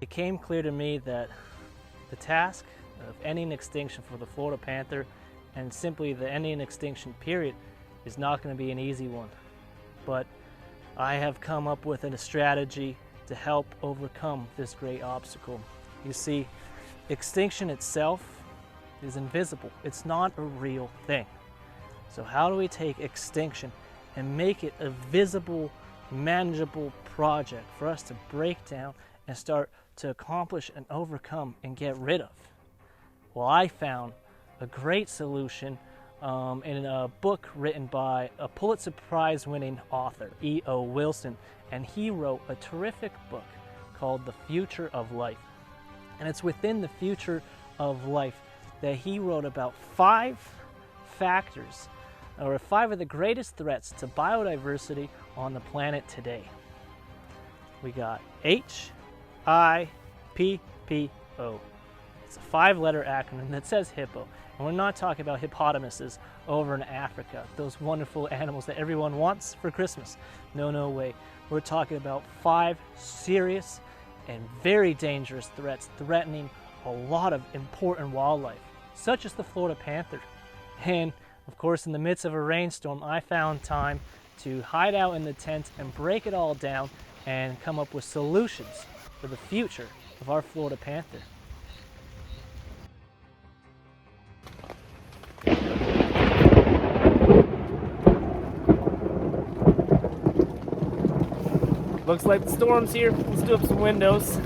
It came clear to me that the task of ending extinction for the Florida panther, and simply the ending extinction period, is not going to be an easy one. But I have come up with a strategy to help overcome this great obstacle. You see, extinction itself is invisible. It's not a real thing. So how do we take extinction and make it a visible, manageable project for us to break down and start to accomplish and overcome and get rid of? Well, I found a great solution in a book written by a Pulitzer Prize winning author, E.O. Wilson, and he wrote a terrific book called The Future of Life. And it's within the future of life that he wrote about 5 factors, or 5 of the greatest threats to biodiversity on the planet today. We got H-I-P-P-O. It's a 5-letter acronym that says hippo. And we're not talking about hippopotamuses over in Africa, those wonderful animals that everyone wants for Christmas. No way. We're talking about 5 serious and very dangerous threats threatening a lot of important wildlife, such as the Florida panther. And of course, in the midst of a rainstorm, I found time to hide out in the tent and break it all down and come up with solutions for the future of our Florida panther. Looks like the storm's here. Let's do up some windows.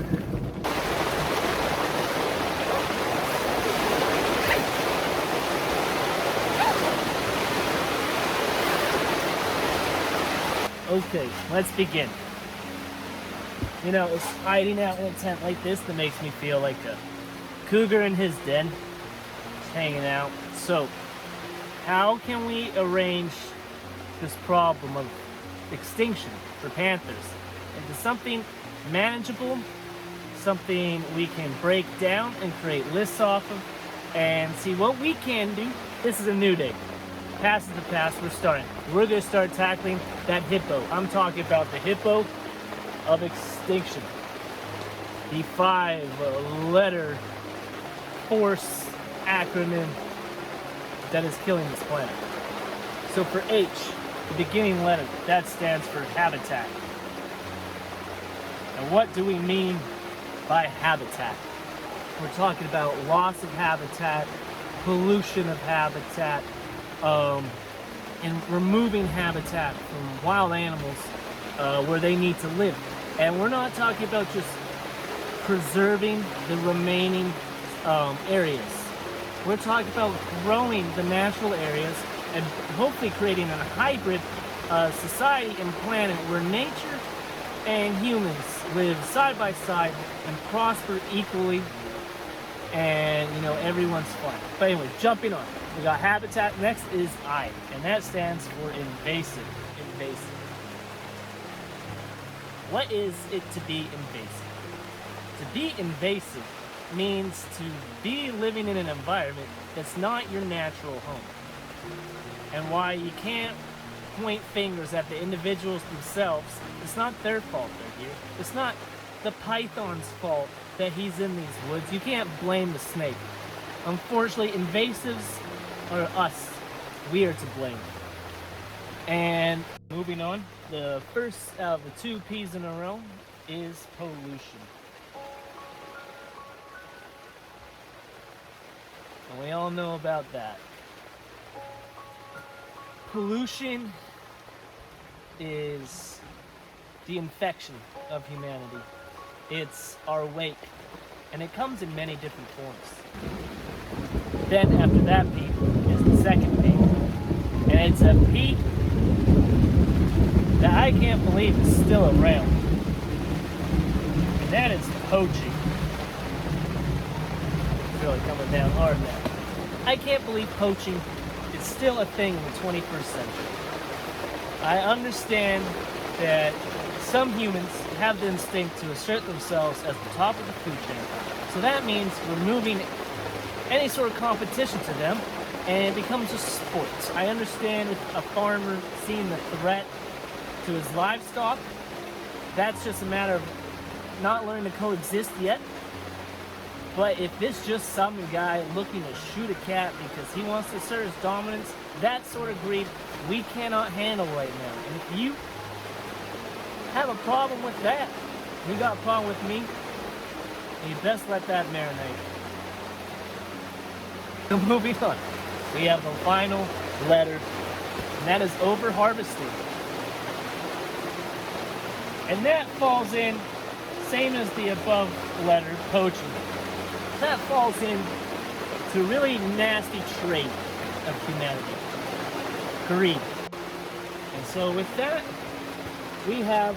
Okay, let's begin. You know, it's hiding out in a tent like this that makes me feel like a cougar in his den, just hanging out. So, how can we arrange this problem of extinction for panthers into something manageable, something we can break down and create lists off of, and see what we can do? This is a new day. Past is the past, we're starting. We're going to start tackling that hippo. I'm talking about the hippo of extinction. The 5-letter force acronym that is killing this planet. So for H, the beginning letter, that stands for habitat. And what do we mean by habitat? We're talking about loss of habitat, pollution of habitat, and removing habitat from wild animals where they need to live. And we're not talking about just preserving the remaining areas. We're talking about growing the natural areas and hopefully creating a hybrid society and planet where nature and humans live side by side and prosper equally, and you know, everyone's fine. But anyway, jumping on. We got habitat. Next is I, and that stands for invasive. Invasive. What is it to be invasive? To be invasive means to be living in an environment that's not your natural home. And why you can't point fingers at the individuals themselves, it's not their fault they're here. It's not the python's fault that he's in these woods. You can't blame the snake. Unfortunately, invasives are us. We are to blame. And moving on, the first out of the 2 P's in a row is pollution. And we all know about that. Pollution is the infection of humanity. It's our wake, and it comes in many different forms. Then after that P is the second P, and it's a P that I can't believe is still around, and that is poaching. It's really coming down hard now. I can't believe poaching is still a thing in the 21st century. I understand that some humans have the instinct to assert themselves as the top of the food chain. So that means removing any sort of competition to them, and it becomes a sport. I understand if a farmer seeing the threat to his livestock, that's just a matter of not learning to coexist yet. But if it's just some guy looking to shoot a cat because he wants to assert his dominance, that sort of greed we cannot handle right now. And if you have a problem with that, you got a problem with me, you best let that marinate. So moving on, we have the final letter, and that is over-harvesting. And that falls in, same as the above letter, poaching. That falls in to a really nasty trait of humanity, greed. And so with that, we have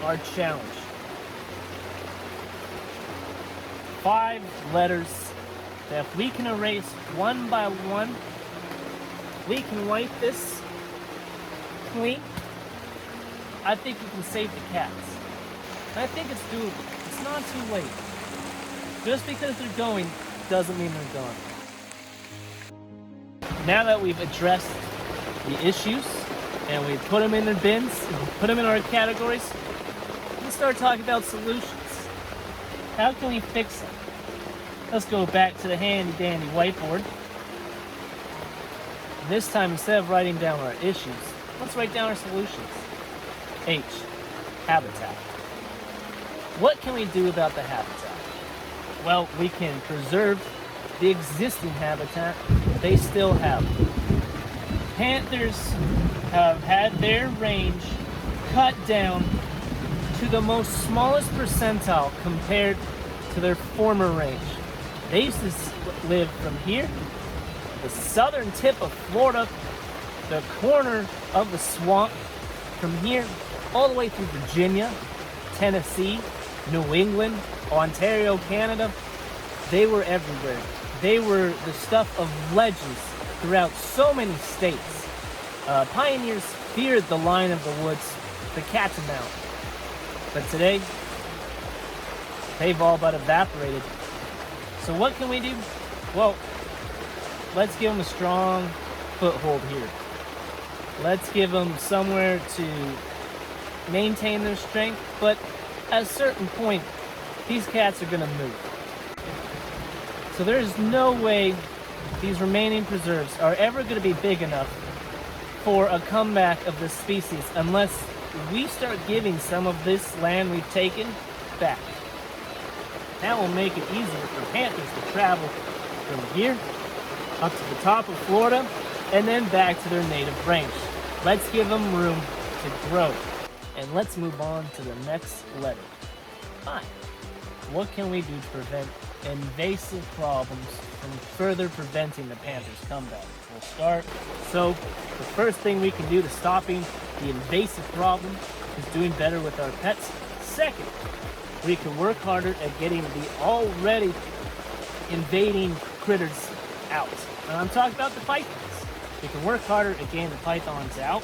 our challenge. 5 letters that if we can erase one by one, we can wipe this clean. I think we can save the cats. And I think it's doable. It's not too late. Just because they're going doesn't mean they're gone. Now that we've addressed the issues and we put them in their bins and put them in our categories, let's start talking about solutions. How can we fix them? Let's go back to the handy dandy whiteboard. This time, instead of writing down our issues, let's write down our solutions. H, habitat. What can we do about the habitat? Well, we can preserve the existing habitat they still have. Panthers have had their range cut down to the most smallest percentile compared to their former range. They used to live from here, the southern tip of Florida, the corner of the swamp, from here all the way through Virginia, Tennessee, New England, Ontario, Canada. They were everywhere. They were the stuff of legends throughout so many states. Pioneers feared the lion of the woods, the catamount. But today, they've all but evaporated. So what can we do? Well, let's give them a strong foothold here. Let's give them somewhere to maintain their strength, but at a certain point, these cats are going to move. So there's no way these remaining preserves are ever going to be big enough for a comeback of this species unless we start giving some of this land we've taken back. That will make it easier for panthers to travel from here up to the top of Florida and then back to their native range. Let's give them room to grow. And let's move on to the next letter. I. What can we do to prevent invasive problems from further preventing the Panthers' comeback? We'll start. So, the first thing we can do to stopping the invasive problem is doing better with our pets. Second, we can work harder at getting the already invading critters out. And I'm talking about the pythons. We can work harder at getting the pythons out.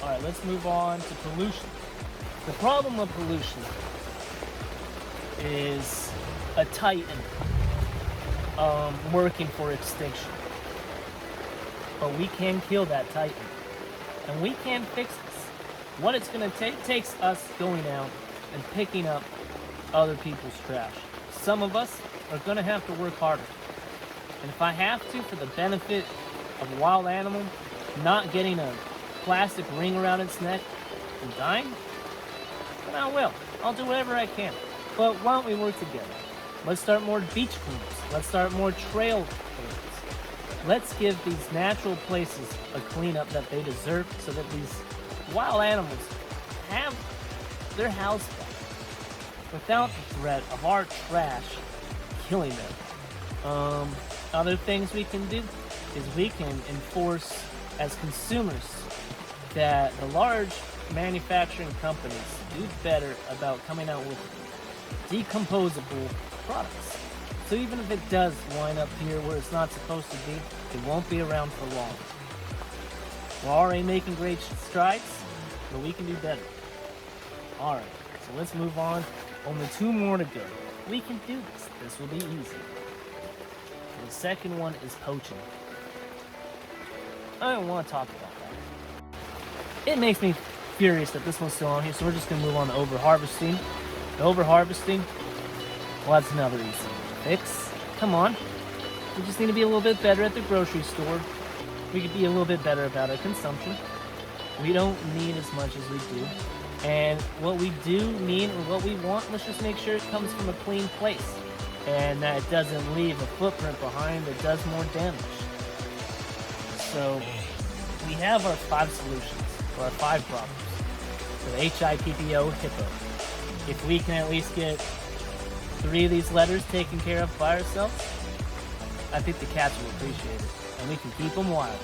Alright, let's move on to pollution. The problem of pollution is a titan working for extinction. But we can kill that titan. And we can fix this. What it's going to take takes us going out and picking up other people's trash. Some of us are going to have to work harder. And if I have to, for the benefit of a wild animal, not getting a plastic ring around its neck and dying, then I will. I'll do whatever I can. But why don't we work together? Let's start more beach cleanups. Let's start more trail cleanups. Let's give these natural places a cleanup that they deserve so that these wild animals have their house back without the threat of our trash killing them. Other things we can do is we can enforce as consumers that the large manufacturing companies do better about coming out with decomposable products. So even if it does wind up here where it's not supposed to be, it won't be around for long. We're already making great strides, but we can do better. Alright, so let's move on. Only 2 more to go. We can do this. This will be easy. And the second one is poaching. I don't want to talk about that. It makes me furious that this one's still on here, so we're just going to move on to over-harvesting. Over-harvesting, well, that's another easy fix. Come on. We just need to be a little bit better at the grocery store. We could be a little bit better about our consumption. We don't need as much as we do. And what we do need, or what we want, let's just make sure it comes from a clean place. And that it doesn't leave a footprint behind that does more damage. So, we have our 5 solutions, or our 5 problems. So HIPPO, HIPPO. If we can at least get 3 of these letters taken care of by ourselves, I think the cats will appreciate it, and we can keep them wild.